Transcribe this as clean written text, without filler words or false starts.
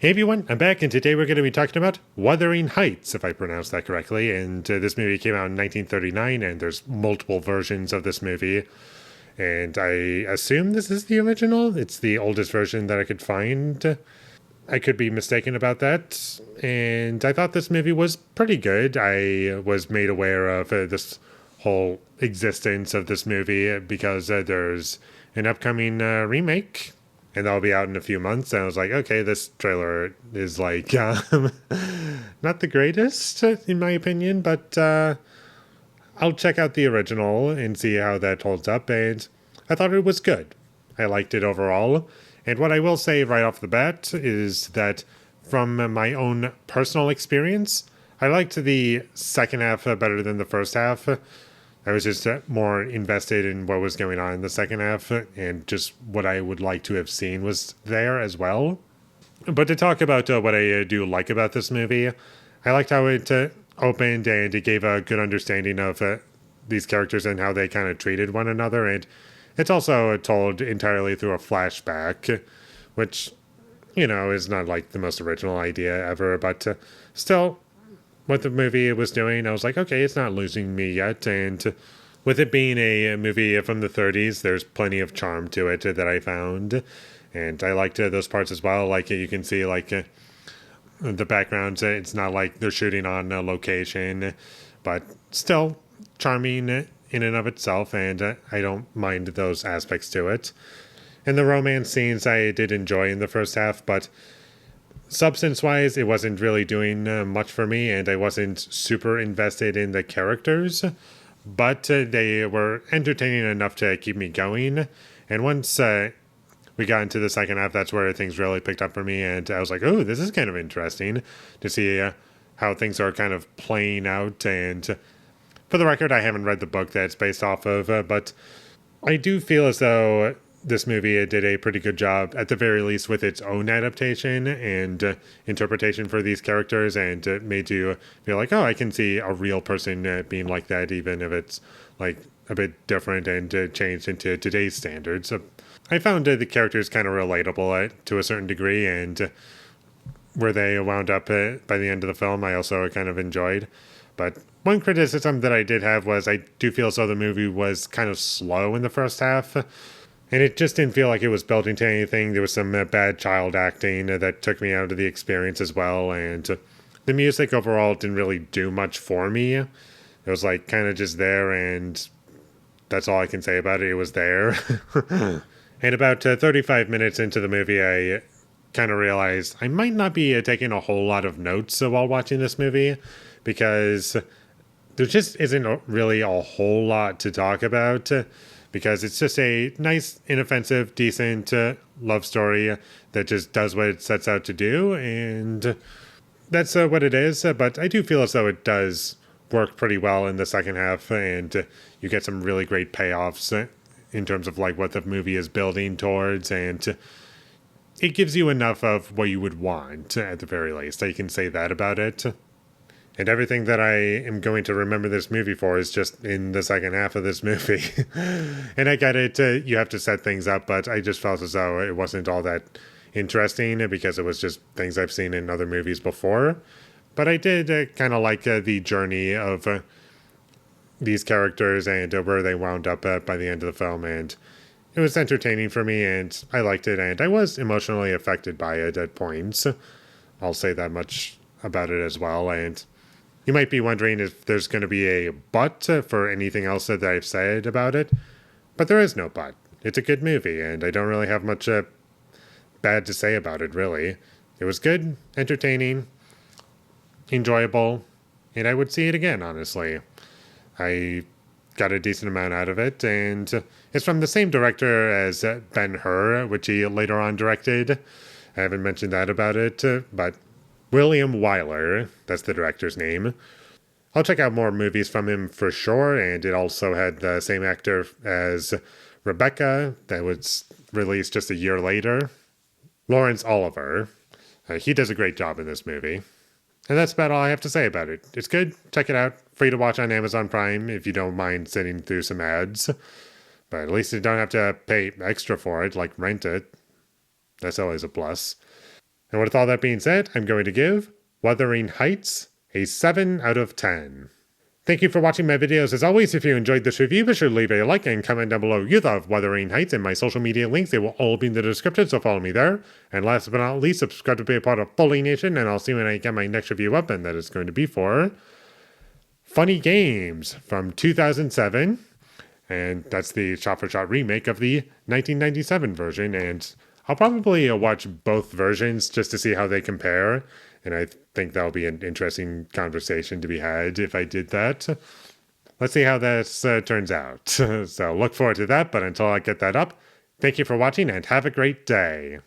Hey everyone, I'm back, and today we're going to be talking about Wuthering Heights, if I pronounced that correctly. And this movie came out in 1939, and there's multiple versions of this movie. And I assume this is the original. It's the oldest version that I could find. I could be mistaken about that. And I thought this movie was pretty good. I was made aware of this whole existence of this movie because there's an upcoming remake, and that'll be out in a few months. And I was like, okay, this trailer is like not the greatest in my opinion, but I'll check out the original and see how that holds up. And I thought it was good. I liked it overall. And what I will say right off the bat is that from my own personal experience, I liked the second half better than the first half. I was just more invested in what was going on in the second half, and just what I would like to have seen was there as well. But to talk about what I do like about this movie, I liked how it opened, and it gave a good understanding of these characters and how they kind of treated one another. And it's also told entirely through a flashback, which, is not like the most original idea ever, but still, what the movie was doing, I was like, okay, it's not losing me yet. And with it being a movie from the 30s, there's plenty of charm to it that I found. And I liked those parts as well. Like, you can see, like, the backgrounds, it's not like they're shooting on a location, but still charming in and of itself. And I don't mind those aspects to it. And the romance scenes I did enjoy in the first half, but substance-wise, it wasn't really doing much for me, and I wasn't super invested in the characters, but they were entertaining enough to keep me going. And once we got into the second half, that's where things really picked up for me, and I was like, oh, this is kind of interesting to see how things are kind of playing out. And for the record, I haven't read the book that it's based off of, but I do feel as though this movie did a pretty good job, at the very least, with its own adaptation and interpretation for these characters, and made you feel like, oh, I can see a real person being like that, even if it's like a bit different and changed into today's standards. So I found the characters kind of relatable to a certain degree, and where they wound up by the end of the film, I also kind of enjoyed. But one criticism that I did have was I do feel as though the movie was kind of slow in the first half. And it just didn't feel like it was building to anything. There was some bad child acting that took me out of the experience as well. And the music overall didn't really do much for me. It was like kind of just there, and that's all I can say about it. It was there. And about 35 minutes into the movie, I kind of realized I might not be taking a whole lot of notes while watching this movie, because there just isn't really a whole lot to talk about. Because it's just a nice, inoffensive, decent love story that just does what it sets out to do, and that's what it is. But I do feel as though it does work pretty well in the second half, and you get some really great payoffs in terms of like what the movie is building towards, and it gives you enough of what you would want, at the very least. I can say that about it. And everything that I am going to remember this movie for is just in the second half of this movie. And I get it, you have to set things up, but I just felt as though it wasn't all that interesting because it was just things I've seen in other movies before. But I did kind of like the journey of these characters and where they wound up at by the end of the film. And it was entertaining for me, and I liked it, and I was emotionally affected by it at points. I'll say that much about it as well. And you might be wondering if there's going to be a but for anything else that I've said about it, but there is no but. It's a good movie, and I don't really have much bad to say about it, really. It was good, entertaining, enjoyable, and I would see it again, honestly. I got a decent amount out of it, and it's from the same director as Ben-Hur, which he later on directed. I haven't mentioned that about it, but William Wyler, that's the director's name. I'll check out more movies from him for sure, and it also had the same actor as Rebecca, that was released just a year later. Lawrence Oliver. He does a great job in this movie. And that's about all I have to say about it. It's good, check it out. Free to watch on Amazon Prime if you don't mind sitting through some ads. But at least you don't have to pay extra for it, like rent it. That's always a plus. And with all that being said, I'm going to give Wuthering Heights a 7 out of 10. Thank you for watching my videos. As always, if you enjoyed this review, be sure to leave a like and comment down below your thought of Wuthering Heights, and my social media links. They will all be in the description, so follow me there. And last but not least, subscribe to be a part of Foley Nation, and I'll see when I get my next review up, and that is going to be for Funny Games from 2007. And that's the shot-for-shot remake of the 1997 version, and I'll probably watch both versions just to see how they compare, and I think that'll be an interesting conversation to be had if I did that. Let's see how this turns out. So look forward to that, but until I get that up, thank you for watching and have a great day.